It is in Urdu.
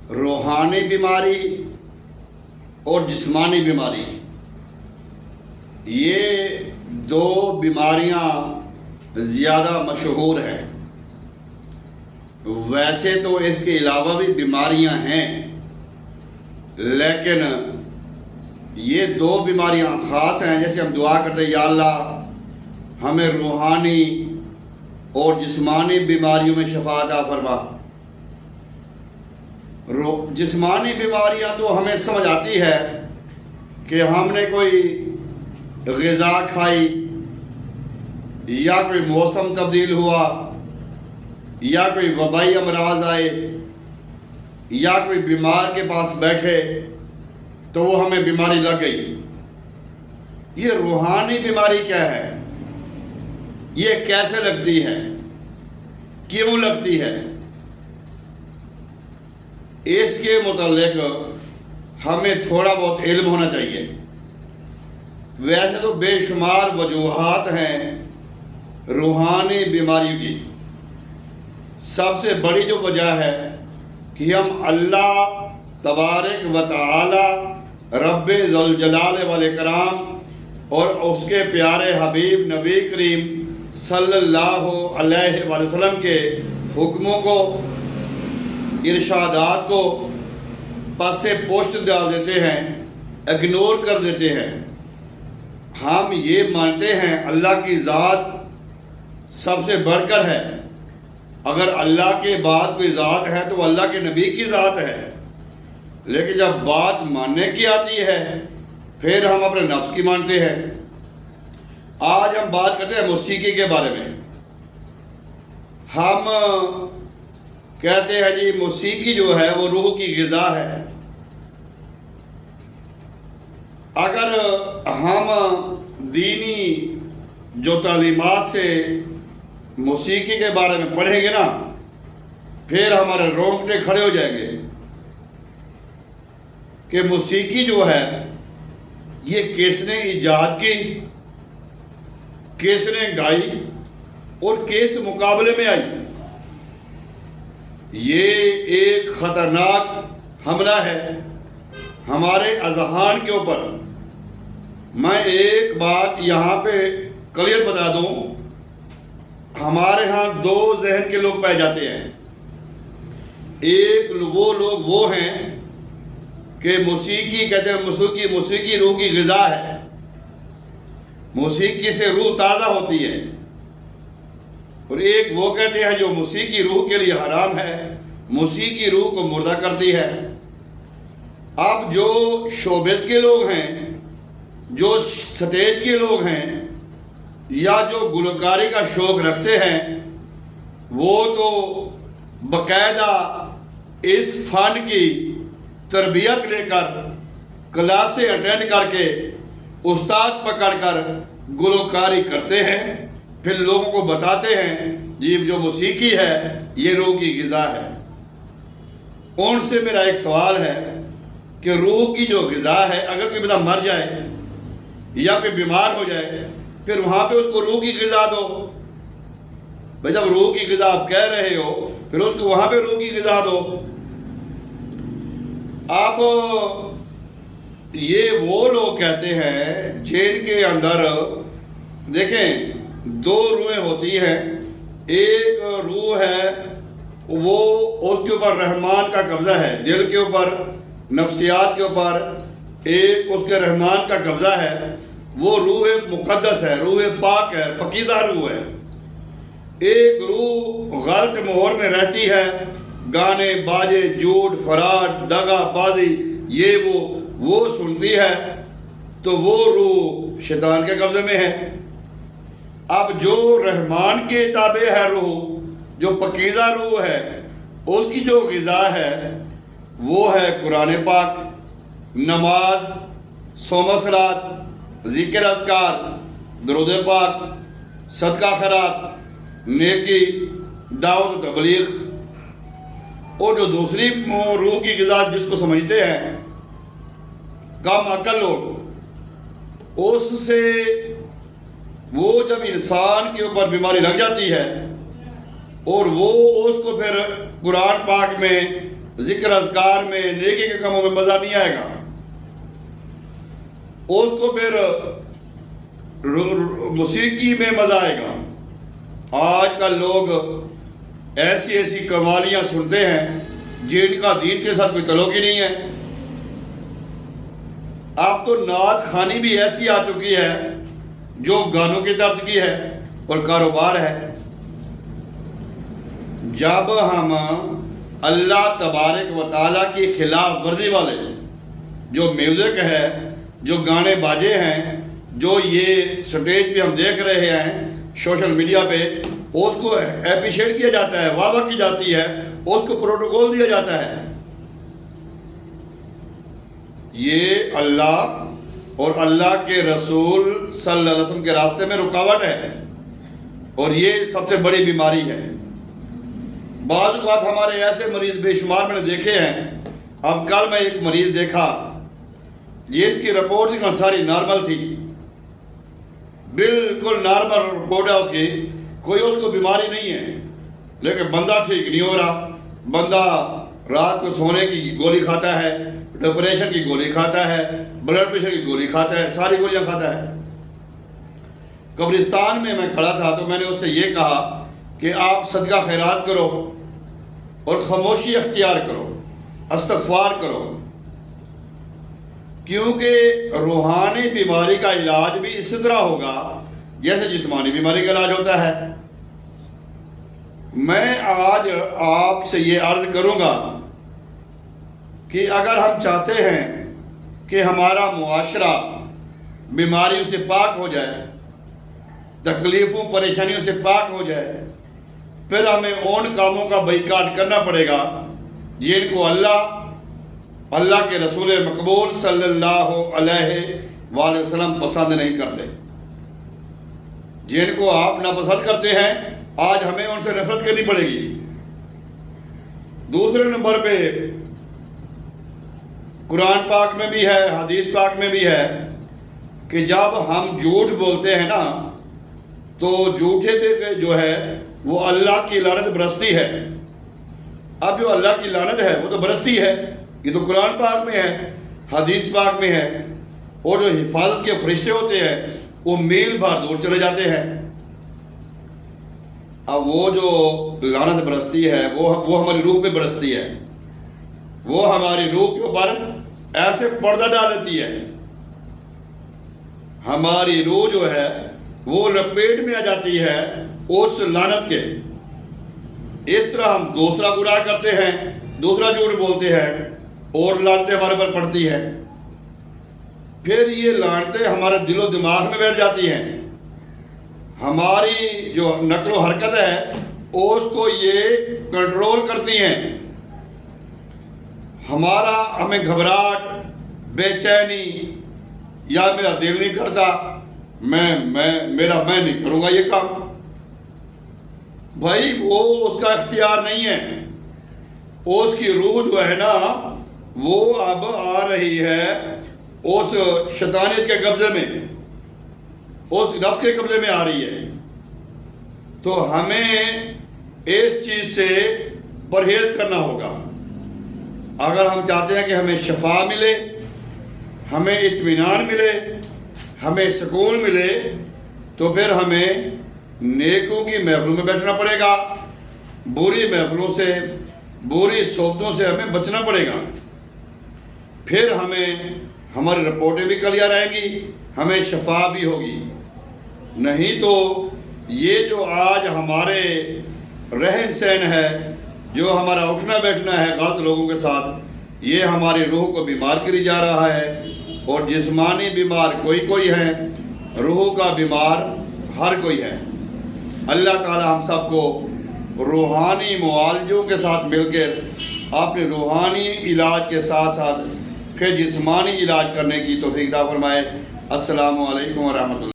روحانی بیماری اور جسمانی بیماری، یہ دو بیماریاں زیادہ مشہور ہیں۔ ویسے تو اس کے علاوہ بھی بیماریاں ہیں، لیکن یہ دو بیماریاں خاص ہیں۔ جیسے ہم دعا کرتے ہیں یا اللہ ہمیں روحانی اور جسمانی بیماریوں میں شفا عطا فرما۔ جسمانی بیماریاں تو ہمیں سمجھ آتی ہے کہ ہم نے کوئی غذا کھائی، یا کوئی موسم تبدیل ہوا، یا کوئی وبائی امراض آئے، یا کوئی بیمار کے پاس بیٹھے تو وہ ہمیں بیماری لگ گئی۔ یہ روحانی بیماری کیا ہے؟ یہ کیسے لگتی ہے؟ کیوں لگتی ہے؟ اس کے متعلق ہمیں تھوڑا بہت علم ہونا چاہیے۔ ویسے تو بے شمار وجوہات ہیں روحانی بیماریوں کی۔ سب سے بڑی جو وجہ ہے کہ ہم اللہ تبارک و تعالی رب ذوالجلال والاکرام اور اس کے پیارے حبیب نبی کریم صلی اللہ علیہ وآلہ وسلم کے حکموں کو، ارشادات کو پس سے پشت ڈال دیتے ہیں، اگنور کر دیتے ہیں۔ ہم یہ مانتے ہیں اللہ کی ذات سب سے بڑھ کر ہے۔ اگر اللہ کے بعد کوئی ذات ہے تو اللہ کے نبی کی ذات ہے، لیکن جب بات ماننے کی آتی ہے پھر ہم اپنے نفس کی مانتے ہیں۔ آج ہم بات کرتے ہیں موسیقی کے بارے میں۔ ہم کہتے ہیں جی موسیقی جو ہے وہ روح کی غذا ہے۔ اگر ہم دینی جو تعلیمات سے موسیقی کے بارے میں پڑھیں گے نا، پھر ہمارے رونگٹے کھڑے ہو جائیں گے کہ موسیقی جو ہے یہ کس نے ایجاد کی، کس نے گائی اور کس مقابلے میں آئی۔ یہ ایک خطرناک حملہ ہے ہمارے اذہان کے اوپر۔ میں ایک بات یہاں پہ کلیئر بتا دوں، ہمارے ہاں دو ذہن کے لوگ پائے جاتے ہیں۔ ایک وہ لوگ وہ ہیں کہ موسیقی کہتے ہیں موسیقی روح کی غذا ہے، موسیقی سے روح تازہ ہوتی ہے۔ اور ایک وہ کہتے ہیں جو موسیقی روح کے لیے حرام ہے، موسیقی روح کو مردہ کرتی ہے۔ اب جو شوبز کے لوگ ہیں، جو سٹیج کے لوگ ہیں، یا جو گلوکاری کا شوق رکھتے ہیں، وہ تو باقاعدہ اس فن کی تربیت لے کر، کلاسیں اٹینڈ کر کے، استاد پکڑ کر گلوکاری کرتے ہیں، پھر لوگوں کو بتاتے ہیں یہ جو موسیقی ہے یہ روح کی غذا ہے۔ ان سے میرا ایک سوال ہے کہ روح کی جو غذا ہے، اگر کوئی بندہ مر جائے یا کوئی بیمار ہو جائے، پھر وہاں پہ اس کو روح کی غذا دو۔ بھائی جب روح کی غذا آپ کہہ رہے ہو پھر اس کو وہاں پہ روح کی غذا دو۔ اب یہ وہ لوگ کہتے ہیں جن کے اندر دیکھیں دو روحیں ہوتی ہیں۔ ایک روح ہے وہ اس کے اوپر رحمان کا قبضہ ہے، دل کے اوپر، نفسیات کے اوپر ایک اس کے رحمان کا قبضہ ہے، وہ روح مقدس ہے، روح پاک ہے، پاکیزہ روح ہے۔ ایک روح غلط مہور میں رہتی ہے، گانے باجے، جھوٹ فراڈ، دغا بازی، یہ وہ سنتی ہے، تو وہ روح شیطان کے قبضے میں ہے۔ اب جو رحمان کے تابع ہے روح، جو پاکیزہ روح ہے، اس کی جو غذا ہے وہ ہے قرآن پاک، نماز، صوم و صلات، ذکر اذکار، درود پاک، صدقہ خیرات، نیکی، دعوت و تبلیغ۔ اور جو دوسری روح کی غذا جس کو سمجھتے ہیں کم عقل لوگ، اس سے وہ جب انسان کے اوپر بیماری لگ جاتی ہے اور وہ اس کو پھر قرآن پاک میں ذکر اذکار میں، نیکی کے کاموں میں مزہ نہیں آئے گا، اس کو پھر موسیقی میں مزہ آئے گا۔ آج کل لوگ ایسی ایسی قوالیاں سنتے ہیں جن کا دین کے ساتھ کوئی تعلق ہی نہیں ہے۔ اب تو نعت خوانی بھی ایسی آ چکی ہے جو گانوں کی طرز کی ہے اور کاروبار ہے۔ جب ہم اللہ تبارک و تعالیٰ کی خلاف ورزی والے جو میوزک ہے، جو گانے باجے ہیں، جو یہ سٹیج پہ ہم دیکھ رہے ہیں سوشل میڈیا پہ، اس کو اپریشیٹ کیا جاتا ہے، واہ واہ کی جاتی ہے، اس کو پروٹوکول دیا جاتا ہے، یہ اللہ اور اللہ کے رسول صلی اللہ علیہ وسلم کے راستے میں رکاوٹ ہے، اور یہ سب سے بڑی بیماری ہے۔ بعض اوقات ہمارے ایسے مریض بے شمار میں نے دیکھے ہیں۔ اب کل میں ایک مریض دیکھا، یہ اس کی رپورٹ تھی ساری نارمل تھی، بالکل نارمل رپورٹ ہے اس کی، کوئی اس کو بیماری نہیں ہے، لیکن بندہ ٹھیک نہیں ہو رہا۔ بندہ رات کو سونے کی گولی کھاتا ہے، ڈپریشن کی گولی کھاتا ہے، بلڈ پریشر کی گولی کھاتا ہے، ساری گولیاں کھاتا ہے۔ قبرستان میں کھڑا تھا تو میں نے اس سے یہ کہا کہ آپ صدقہ خیرات کرو اور خاموشی اختیار کرو، استغفار کرو، کیونکہ روحانی بیماری کا علاج بھی اسی طرح ہوگا جیسے جسمانی بیماری کا علاج ہوتا ہے۔ میں آج آپ سے یہ عرض کروں گا کہ اگر ہم چاہتے ہیں کہ ہمارا معاشرہ بیماریوں سے پاک ہو جائے، تکلیفوں پریشانیوں سے پاک ہو جائے، پھر ہمیں ان کاموں کا بائیکاٹ کرنا پڑے گا جن کو اللہ کے رسول مقبول صلی اللہ علیہ وآلہ وسلم پسند نہیں کرتے، جن کو آپ ناپسند کرتے ہیں، آج ہمیں ان سے نفرت کرنی پڑے گی۔ دوسرے نمبر پہ قرآن پاک میں بھی ہے، حدیث پاک میں بھی ہے کہ جب ہم جھوٹ بولتے ہیں نا تو جھوٹے پہ جو ہے وہ اللہ کی لعنت برستی ہے۔ اب جو اللہ کی لعنت ہے وہ تو برستی ہے، یہ تو قرآن پاک میں ہے، حدیث پاک میں ہے، اور جو حفاظت کے فرشتے ہوتے ہیں وہ میل بھر دور چلے جاتے ہیں۔ اب وہ جو لعنت برستی ہے وہ ہماری روح پہ برستی ہے، وہ ہماری روح کے اوپر ایسے پردہ ڈال دیتی ہے، ہماری روح جو ہے وہ لپیٹ میں آ جاتی ہے اس لعنت کے۔ اس طرح ہم دوسرا گناہ کرتے ہیں، دوسرا جھوٹ بولتے ہیں اور لعنتیں ہمارے پر پڑتی ہیں، پھر یہ لعنتیں ہمارے دل و دماغ میں بیٹھ جاتی ہیں، ہماری جو نقل و حرکت ہے اس کو یہ کنٹرول کرتی ہیں، ہمیں گھبراہٹ، بے چینی، یا میرا دل نہیں کرتا، میں نہیں کروں گا یہ کام، بھائی وہ اس کا اختیار نہیں ہے، اس کی روح جو ہے نا وہ اب آ رہی ہے اس شیطانیت کے قبضے میں، اس نفس کے قبضے میں آ رہی ہے۔ تو ہمیں اس چیز سے پرہیز کرنا ہوگا۔ اگر ہم چاہتے ہیں کہ ہمیں شفا ملے، ہمیں اطمینان ملے، ہمیں سکون ملے، تو پھر ہمیں نیکوں کی محفلوں میں بیٹھنا پڑے گا، بری محفلوں سے، بری صحبتوں سے ہمیں بچنا پڑے گا، پھر ہماری رپورٹیں بھی کلیئر رہیں گی، ہمیں شفا بھی ہوگی۔ نہیں تو یہ جو آج ہمارے رہن سہن ہے، جو ہمارا اٹھنا بیٹھنا ہے غلط لوگوں کے ساتھ، یہ ہماری روح کو بیمار کری جا رہا ہے، اور جسمانی بیمار کوئی ہے، روح کا بیمار ہر کوئی ہے۔ اللہ تعالی ہم سب کو روحانی معالجوں کے ساتھ مل کر اپنے روحانی علاج کے ساتھ ساتھ پھر جسمانی علاج کرنے کی توفیق عطا فرمائے۔ السلام علیکم ورحمۃ اللہ۔